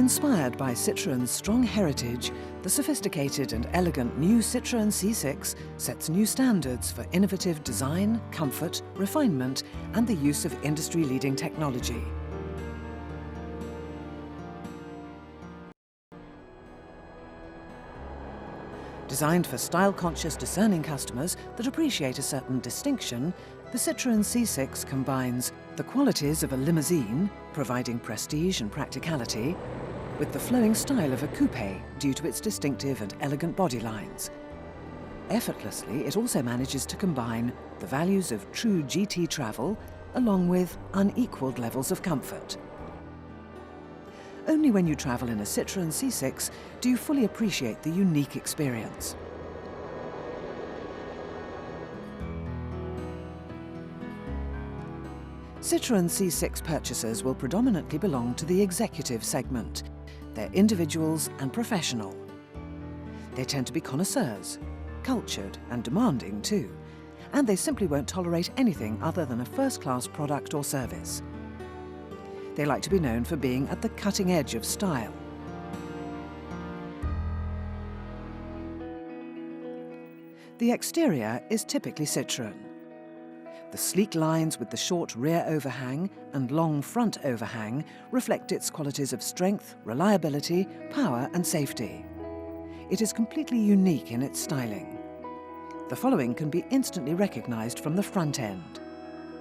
Inspired by Citroën's strong heritage, the sophisticated and elegant new Citroen C6 sets new standards for innovative design, comfort, refinement, and the use of industry-leading technology. Designed for style-conscious, discerning customers that appreciate a certain distinction, the Citroen C6 combines the qualities of a limousine, providing prestige and practicality, with the flowing style of a coupe due to its distinctive and elegant body lines. Effortlessly, it also manages to combine the values of true GT travel along with unequalled levels of comfort. Only when you travel in a Citroen C6 do you fully appreciate the unique experience. Citroen C6 purchasers will predominantly belong to the executive segment. They're individuals and professional. They tend to be connoisseurs, cultured and demanding too, and they simply won't tolerate anything other than a first-class product or service. They like to be known for being at the cutting edge of style. The exterior is typically Citroën. The sleek lines with the short rear overhang and long front overhang reflect its qualities of strength, reliability, power and safety. It is completely unique in its styling. The following can be instantly recognized from the front end: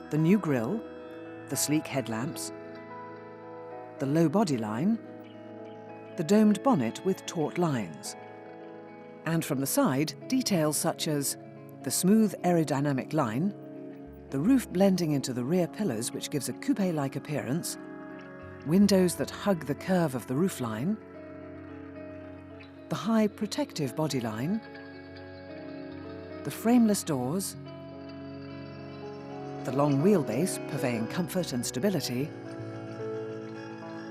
the new grille, the sleek headlamps, the low body line, the domed bonnet with taut lines, and from the side, details such as the smooth aerodynamic line, the roof blending into the rear pillars which gives a coupe-like appearance, windows that hug the curve of the roofline, the high protective body line, the frameless doors, the long wheelbase purveying comfort and stability,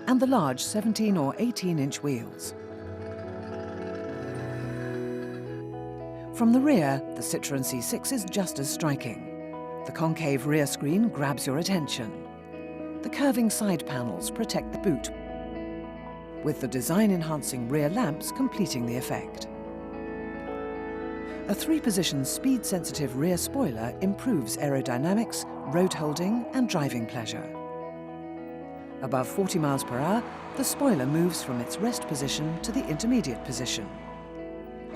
and the large 17 or 18-inch wheels. From the rear, the Citroen C6 is just as striking. The concave rear screen grabs your attention. The curving side panels protect the boot, with the design-enhancing rear lamps completing the effect. A 3-position speed-sensitive rear spoiler improves aerodynamics, road holding and driving pleasure. Above 40 miles per hour, the spoiler moves from its rest position to the intermediate position.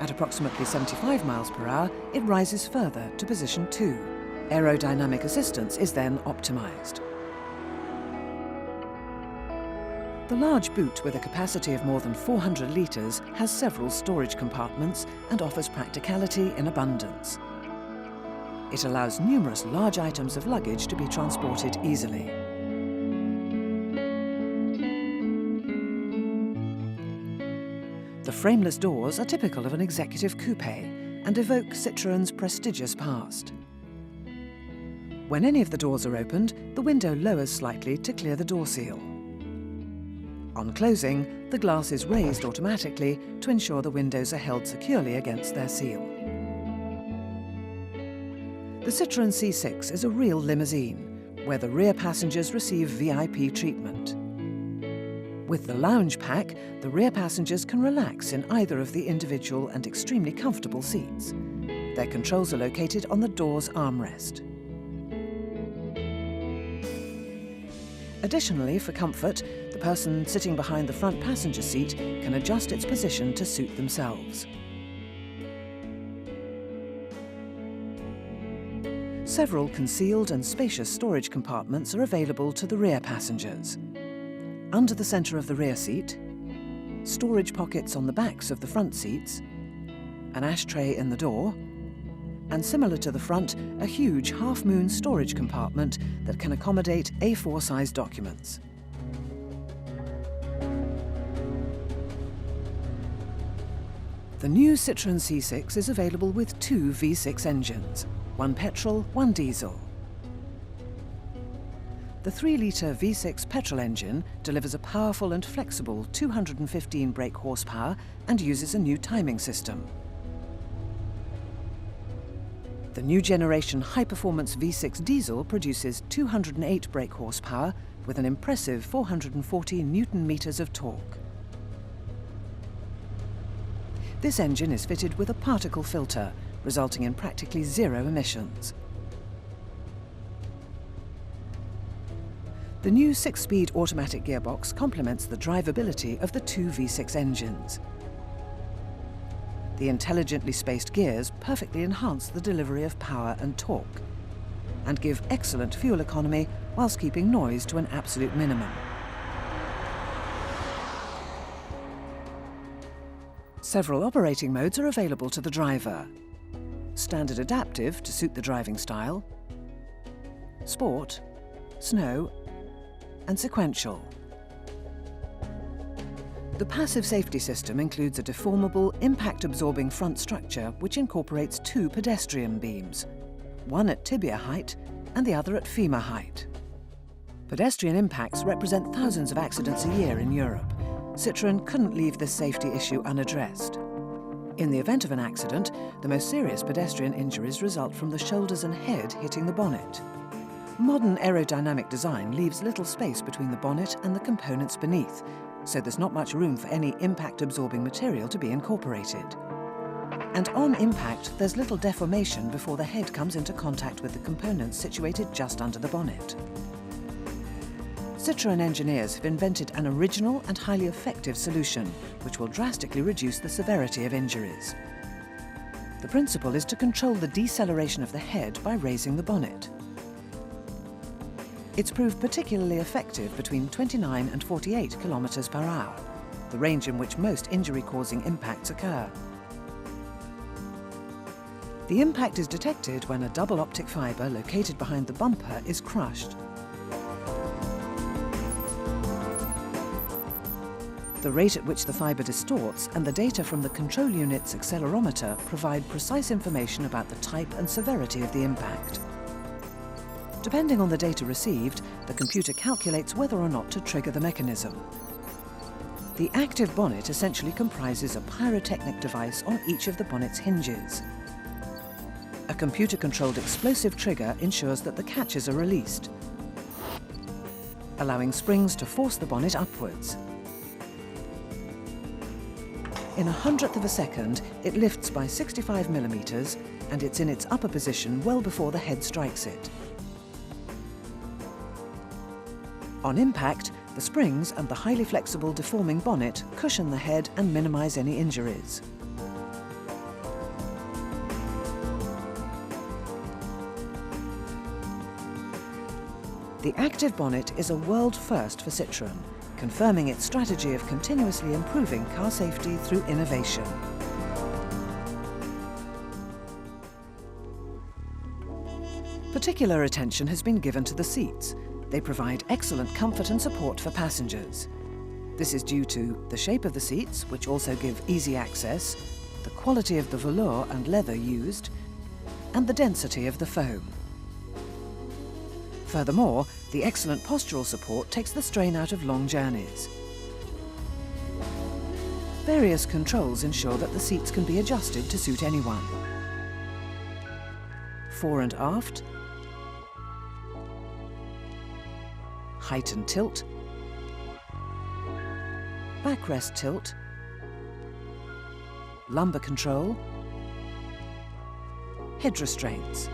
At approximately 75 miles per hour, it rises further to position 2. Aerodynamic assistance is then optimized. The large boot, with a capacity of more than 400 litres, has several storage compartments and offers practicality in abundance. It allows numerous large items of luggage to be transported easily. The frameless doors are typical of an executive coupe and evoke Citroën's prestigious past. When any of the doors are opened, the window lowers slightly to clear the door seal. On closing, the glass is raised automatically to ensure the windows are held securely against their seal. The Citroen C6 is a real limousine, where the rear passengers receive VIP treatment. With the lounge pack, the rear passengers can relax in either of the individual and extremely comfortable seats. Their controls are located on the door's armrest. Additionally, for comfort, the person sitting behind the front passenger seat can adjust its position to suit themselves. Several concealed and spacious storage compartments are available to the rear passengers. Under the centre of the rear seat, storage pockets on the backs of the front seats, an ashtray in the door, and similar to the front, a huge half-moon storage compartment that can accommodate A4-size documents. The new Citroen C6 is available with 2 V6 engines, 1 petrol, 1 diesel. The 3-litre V6 petrol engine delivers a powerful and flexible 215 brake horsepower and uses a new timing system. The new generation high-performance V6 diesel produces 208 brake horsepower with an impressive 440 Newton-meters of torque. This engine is fitted with a particle filter, resulting in practically zero emissions. The new 6-speed automatic gearbox complements the drivability of the two V6 engines. The intelligently spaced gears perfectly enhance the delivery of power and torque, and give excellent fuel economy whilst keeping noise to an absolute minimum. Several operating modes are available to the driver. Standard adaptive to suit the driving style, Sport, Snow, and Sequential. The passive safety system includes a deformable, impact-absorbing front structure which incorporates two pedestrian beams, one at tibia height and the other at femur height. Pedestrian impacts represent thousands of accidents a year in Europe. Citroën couldn't leave this safety issue unaddressed. In the event of an accident, the most serious pedestrian injuries result from the shoulders and head hitting the bonnet. Modern aerodynamic design leaves little space between the bonnet and the components beneath, so there's not much room for any impact-absorbing material to be incorporated. And on impact, there's little deformation before the head comes into contact with the components situated just under the bonnet. Citroën engineers have invented an original and highly effective solution, which will drastically reduce the severity of injuries. The principle is to control the deceleration of the head by raising the bonnet. It's proved particularly effective between 29 and 48 kilometers per hour, the range in which most injury-causing impacts occur. The impact is detected when a double optic fibre located behind the bumper is crushed. The rate at which the fibre distorts and the data from the control unit's accelerometer provide precise information about the type and severity of the impact. Depending on the data received, the computer calculates whether or not to trigger the mechanism. The active bonnet essentially comprises a pyrotechnic device on each of the bonnet's hinges. A computer-controlled explosive trigger ensures that the catches are released, allowing springs to force the bonnet upwards. In 1/100th of a second, it lifts by 65 millimeters, and it's in its upper position well before the head strikes it. On impact, the springs and the highly flexible deforming bonnet cushion the head and minimize any injuries. The active bonnet is a world first for Citroën, confirming its strategy of continuously improving car safety through innovation. Particular attention has been given to the seats. They provide excellent comfort and support for passengers. This is due to the shape of the seats, which also give easy access, the quality of the velour and leather used, and the density of the foam. Furthermore, the excellent postural support takes the strain out of long journeys. Various controls ensure that the seats can be adjusted to suit anyone. Fore and aft, height and tilt, backrest tilt, lumbar control, head restraints.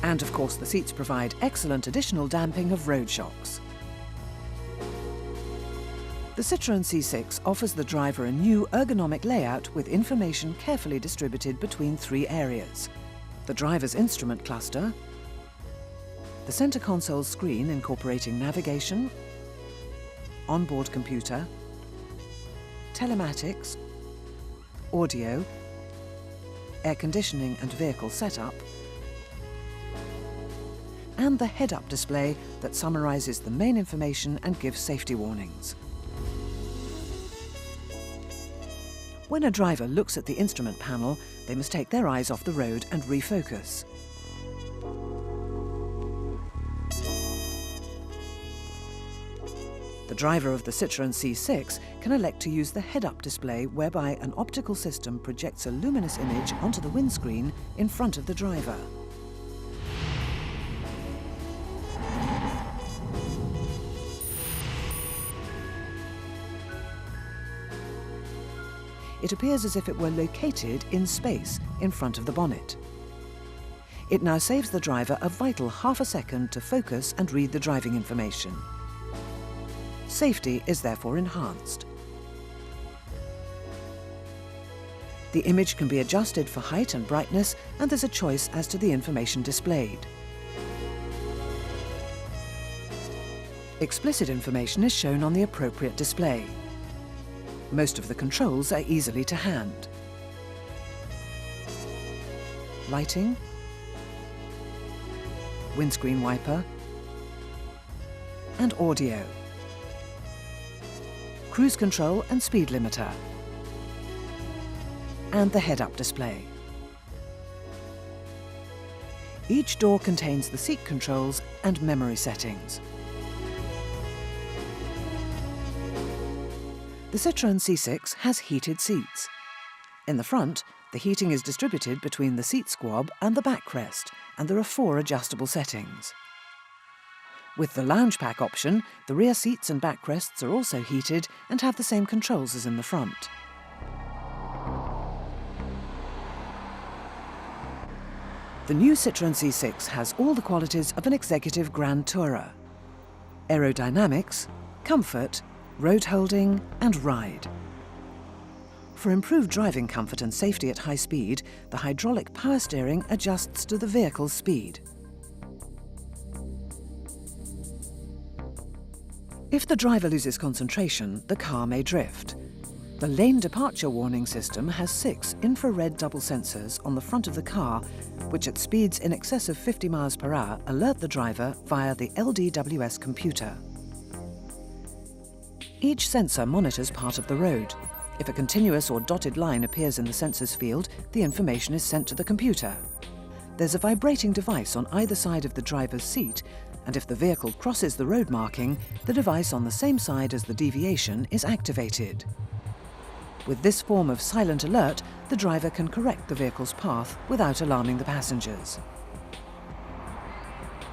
And of course, the seats provide excellent additional damping of road shocks. The Citroen C6 offers the driver a new ergonomic layout with information carefully distributed between three areas: the driver's instrument cluster, the center console screen incorporating navigation, onboard computer, telematics, audio, air conditioning and vehicle setup, and the head-up display that summarizes the main information and gives safety warnings. When a driver looks at the instrument panel, they must take their eyes off the road and refocus. The driver of the Citroen C6 can elect to use the head-up display, whereby an optical system projects a luminous image onto the windscreen in front of the driver. it appears as if it were located in space in front of the bonnet. It now saves the driver a vital half a second to focus and read the driving information. Safety is therefore enhanced. The image can be adjusted for height and brightness, and there's a choice as to the information displayed. Explicit information is shown on the appropriate display. Most of the controls are easily to hand. Lighting, windscreen wiper, and audio. Cruise control and speed limiter, and the head-up display. Each door contains the seat controls and memory settings. The Citroen C6 has heated seats. In the front, the heating is distributed between the seat squab and the backrest, and there are 4 adjustable settings. With the lounge pack option, the rear seats and backrests are also heated and have the same controls as in the front. The new Citroen C6 has all the qualities of an executive Grand Tourer: aerodynamics, comfort, road holding and ride. For improved driving comfort and safety at high speed, the hydraulic power steering adjusts to the vehicle's speed. If the driver loses concentration, the car may drift. The lane departure warning system has 6 infrared double sensors on the front of the car, which at speeds in excess of 50 miles per hour alert the driver via the LDWS computer. Each sensor monitors part of the road. If a continuous or dotted line appears in the sensor's field, the information is sent to the computer. There's a vibrating device on either side of the driver's seat, and if the vehicle crosses the road marking, the device on the same side as the deviation is activated. With this form of silent alert, the driver can correct the vehicle's path without alarming the passengers.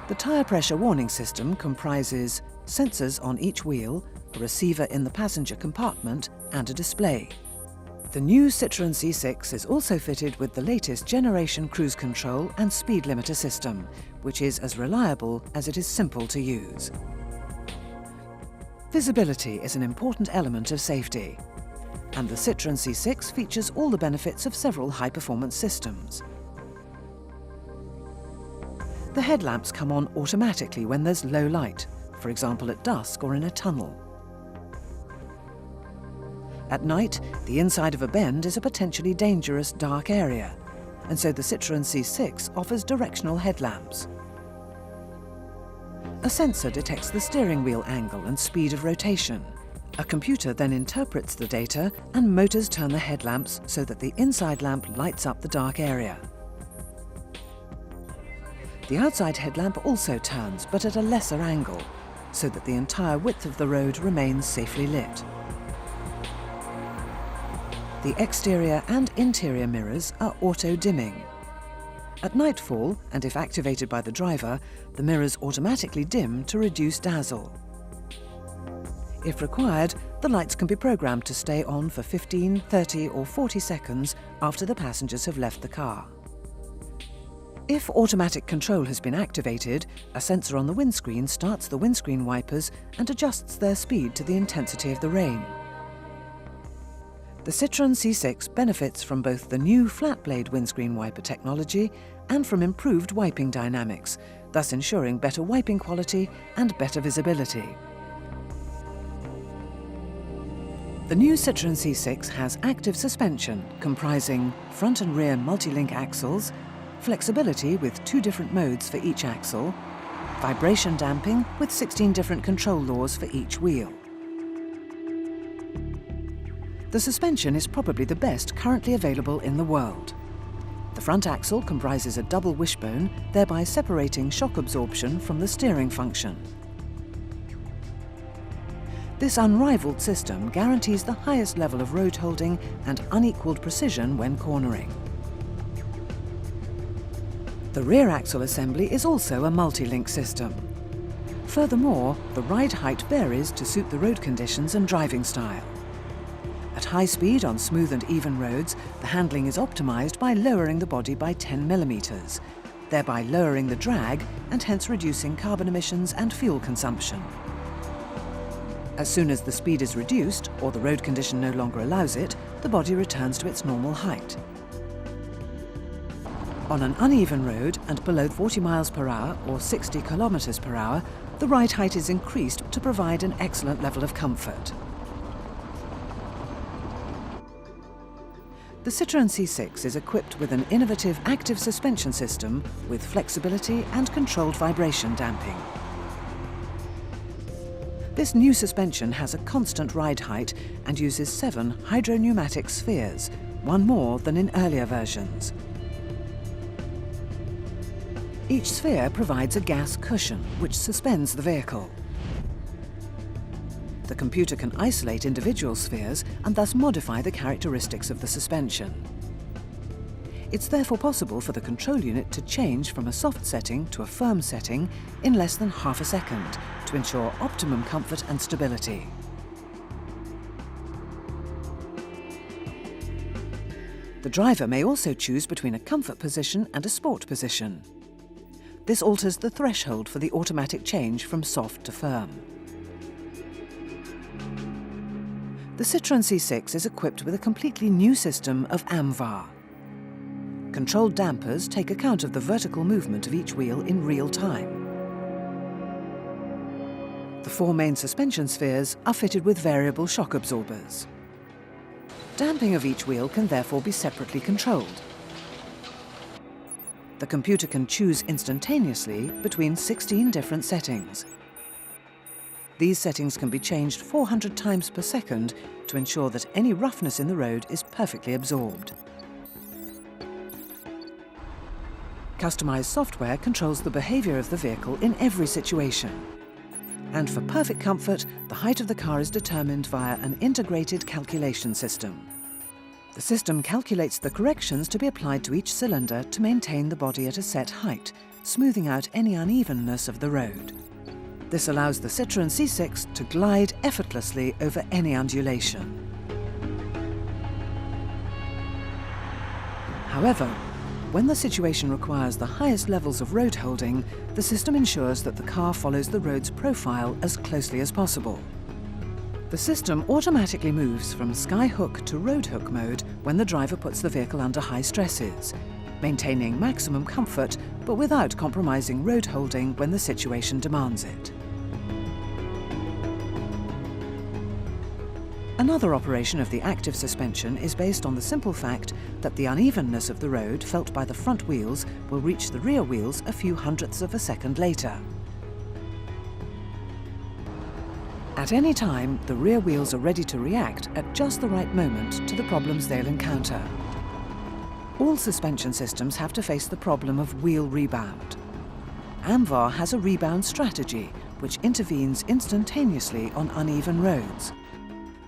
The tyre pressure warning system comprises sensors on each wheel, a receiver in the passenger compartment and a display. The new Citroen C6 is also fitted with the latest generation cruise control and speed limiter system, which is as reliable as it is simple to use. Visibility is an important element of safety, and the Citroen C6 features all the benefits of several high-performance systems. The headlamps come on automatically when there's low light, for example at dusk or in a tunnel. At night, the inside of a bend is a potentially dangerous dark area, and so the Citroen C6 offers directional headlamps. A sensor detects the steering wheel angle and speed of rotation. A computer then interprets the data, and motors turn the headlamps so that the inside lamp lights up the dark area. The outside headlamp also turns, but at a lesser angle, so that the entire width of the road remains safely lit. The exterior and interior mirrors are auto-dimming. At nightfall, and if activated by the driver, the mirrors automatically dim to reduce dazzle. If required, the lights can be programmed to stay on for 15, 30 or 40 seconds after the passengers have left the car. If automatic control has been activated, a sensor on the windscreen starts the windscreen wipers and adjusts their speed to the intensity of the rain. The Citroen C6 benefits from both the new flat-blade windscreen wiper technology and from improved wiping dynamics, thus ensuring better wiping quality and better visibility. The new Citroen C6 has active suspension comprising front and rear multi-link axles, flexibility with 2 different modes for each axle, vibration damping with 16 different control laws for each wheel. The suspension is probably the best currently available in the world. The front axle comprises a double wishbone, thereby separating shock absorption from the steering function. This unrivaled system guarantees the highest level of road holding and unequaled precision when cornering. The rear axle assembly is also a multi-link system. Furthermore, the ride height varies to suit the road conditions and driving style. At At high speed on smooth and even roads, the handling is optimised by lowering the body by 10 millimetres, thereby lowering the drag and hence reducing carbon emissions and fuel consumption. As soon as the speed is reduced, or the road condition no longer allows it, the body returns to its normal height. On an uneven road and below 40 miles per hour or 60 kilometres per hour, the ride height is increased to provide an excellent level of comfort. The Citroen C6 is equipped with an innovative active suspension system with flexibility and controlled vibration damping. This new suspension has a constant ride height and uses 7 hydropneumatic spheres, one more than in earlier versions. Each sphere provides a gas cushion which suspends the vehicle. The computer can isolate individual spheres and thus modify the characteristics of the suspension. It's therefore possible for the control unit to change from a soft setting to a firm setting in less than half a second to ensure optimum comfort and stability. The driver may also choose between a comfort position and a sport position. This alters the threshold for the automatic change from soft to firm. The Citroen C6 is equipped with a completely new system of ROVR. Controlled dampers take account of the vertical movement of each wheel in real time. The 4 main suspension spheres are fitted with variable shock absorbers. Damping of each wheel can therefore be separately controlled. The computer can choose instantaneously between 16 different settings. These settings can be changed 400 times per second to ensure that any roughness in the road is perfectly absorbed. Customized software controls the behavior of the vehicle in every situation. And for perfect comfort, the height of the car is determined via an integrated calculation system. The system calculates the corrections to be applied to each cylinder to maintain the body at a set height, smoothing out any unevenness of the road. This allows the Citroen C6 to glide effortlessly over any undulation. However, when the situation requires the highest levels of road holding, the system ensures that the car follows the road's profile as closely as possible. The system automatically moves from skyhook to road hook mode when the driver puts the vehicle under high stresses, maintaining maximum comfort but without compromising road holding when the situation demands it. Another operation of the active suspension is based on the simple fact that the unevenness of the road felt by the front wheels will reach the rear wheels a few hundredths of a second later. At any time, the rear wheels are ready to react at just the right moment to the problems they'll encounter. All suspension systems have to face the problem of wheel rebound. ROVR has a rebound strategy which intervenes instantaneously on uneven roads.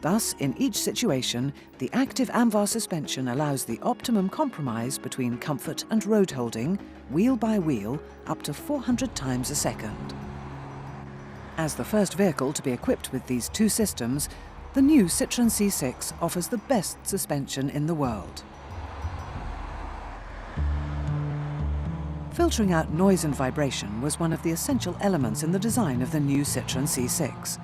Thus, in each situation, the active ROVR suspension allows the optimum compromise between comfort and road holding, wheel by wheel, up to 400 times a second. As the first vehicle to be equipped with these 2 systems, the new Citroen C6 offers the best suspension in the world. Filtering out noise and vibration was one of the essential elements in the design of the new Citroen C6.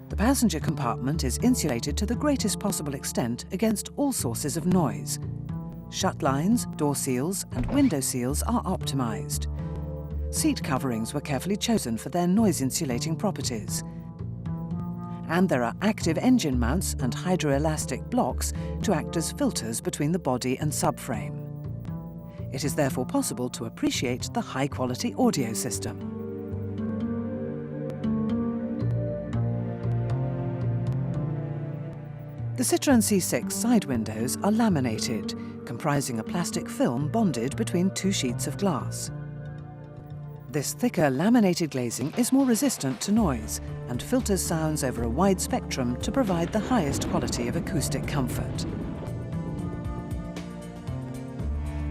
The passenger compartment is insulated to the greatest possible extent against all sources of noise. Shut lines, door seals and window seals are optimized. Seat coverings were carefully chosen for their noise-insulating properties. And there are active engine mounts and hydroelastic blocks to act as filters between the body and subframe. It is therefore possible to appreciate the high-quality audio system. The Citroen C6 side windows are laminated, comprising a plastic film bonded between 2 sheets of glass. This thicker laminated glazing is more resistant to noise and filters sounds over a wide spectrum to provide the highest quality of acoustic comfort.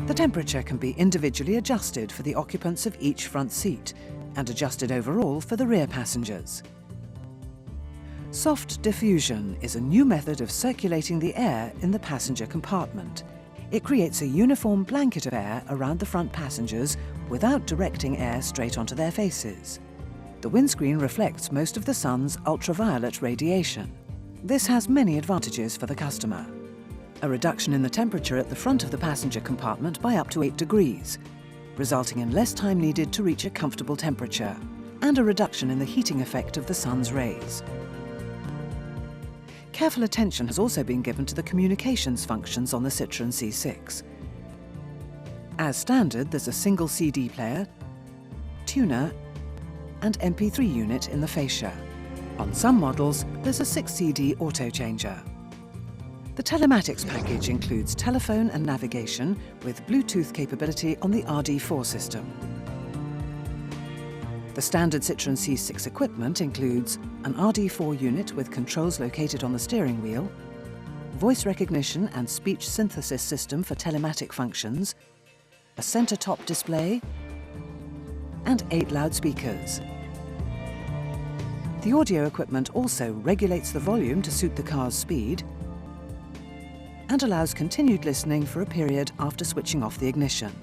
The temperature can be individually adjusted for the occupants of each front seat and adjusted overall for the rear passengers. Soft diffusion is a new method of circulating the air in the passenger compartment. It creates a uniform blanket of air around the front passengers without directing air straight onto their faces. The windscreen reflects most of the sun's ultraviolet radiation. This has many advantages for the customer. A reduction in the temperature at the front of the passenger compartment by up to 8 degrees, resulting in less time needed to reach a comfortable temperature, and a reduction in the heating effect of the sun's rays. Careful attention has also been given to the communications functions on the Citroen C6. As standard, there's a single CD player, tuner, and MP3 unit in the fascia. On some models, there's a 6-CD auto-changer. The telematics package includes telephone and navigation with Bluetooth capability on the RD4 system. The standard Citroen C6 equipment includes an RD4 unit with controls located on the steering wheel, voice recognition and speech synthesis system for telematic functions, a centre-top display, and 8 loudspeakers. The audio equipment also regulates the volume to suit the car's speed and allows continued listening for a period after switching off the ignition.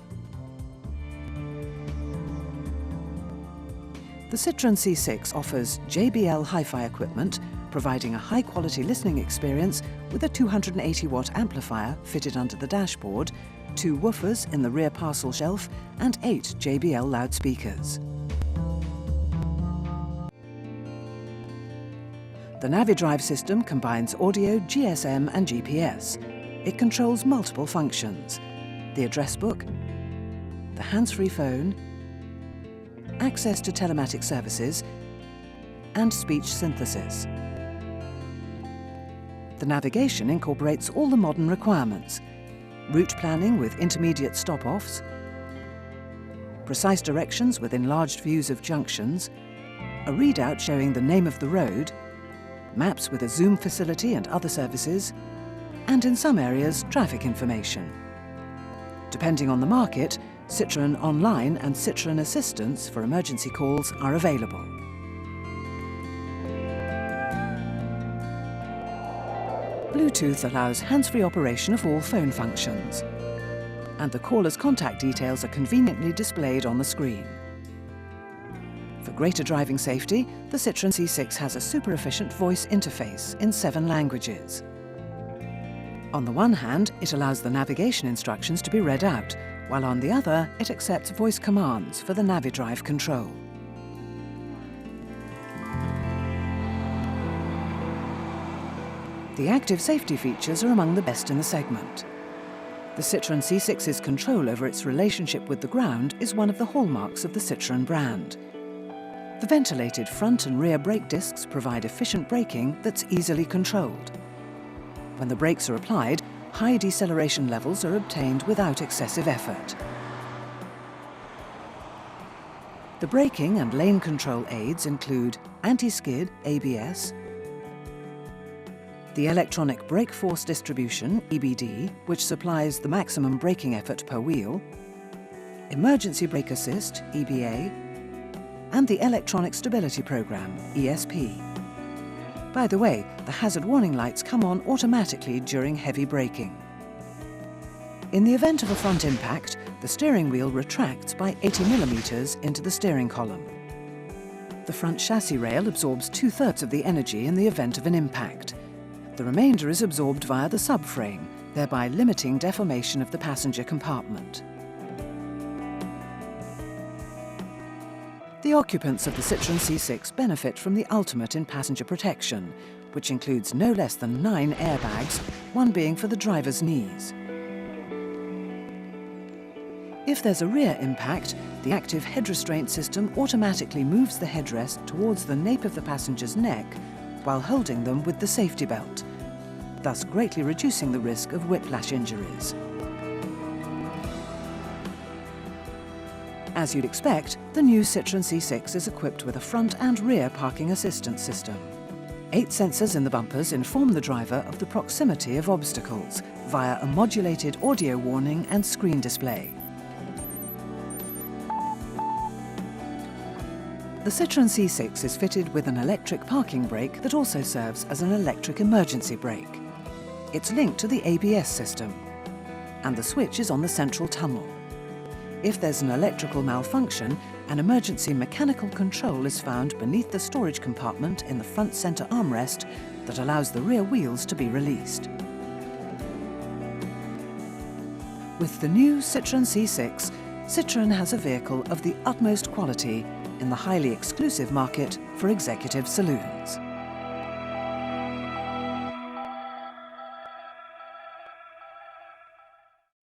The Citroen C6 offers JBL hi-fi equipment, providing a high-quality listening experience with a 280-watt amplifier fitted under the dashboard, 2 woofers in the rear parcel shelf, and 8 JBL loudspeakers. The NaviDrive system combines audio, GSM and GPS. It controls multiple functions: the address book, the hands-free phone, access to telematic services, and speech synthesis. The navigation incorporates all the modern requirements: route planning with intermediate stop-offs, precise directions with enlarged views of junctions, a readout showing the name of the road, maps with a zoom facility and other services, and in some areas, traffic information. Depending on the market, Citroën Online and Citroën Assistance for emergency calls are available. Bluetooth allows hands-free operation of all phone functions, and the caller's contact details are conveniently displayed on the screen. For greater driving safety, the Citroen C6 has a super-efficient voice interface in 7 languages. On the one hand, it allows the navigation instructions to be read out, while on the other, it accepts voice commands for the NaviDrive control. The active safety features are among the best in the segment. The Citroen C6's control over its relationship with the ground is one of the hallmarks of the Citroën brand. The ventilated front and rear brake discs provide efficient braking that's easily controlled. When the brakes are applied, high deceleration levels are obtained without excessive effort. The braking and lane control aids include anti-skid ABS, the electronic brake force distribution EBD, which supplies the maximum braking effort per wheel, emergency brake assist EBA, and the electronic stability program ESP. By the way, the hazard warning lights come on automatically during heavy braking. In the event of a front impact, the steering wheel retracts by 80 millimeters into the steering column. The front chassis rail absorbs 2/3 of the energy in the event of an impact. The remainder is absorbed via the subframe, thereby limiting deformation of the passenger compartment. The occupants of the Citroen C6 benefit from the ultimate in passenger protection, which includes no less than 9 airbags, one being for the driver's knees. If there's a rear impact, the active head restraint system automatically moves the headrest towards the nape of the passenger's neck while holding them with the safety belt, thus greatly reducing the risk of whiplash injuries. As you'd expect, the new Citroen C6 is equipped with a front and rear parking assistance system. 8 sensors in the bumpers inform the driver of the proximity of obstacles via a modulated audio warning and screen display. The Citroen C6 is fitted with an electric parking brake that also serves as an electric emergency brake. It's linked to the ABS system, and the switch is on the central tunnel. If there's an electrical malfunction, an emergency mechanical control is found beneath the storage compartment in the front centre armrest that allows the rear wheels to be released. With the new Citroen C6, Citroën has a vehicle of the utmost quality in the highly exclusive market for executive saloons.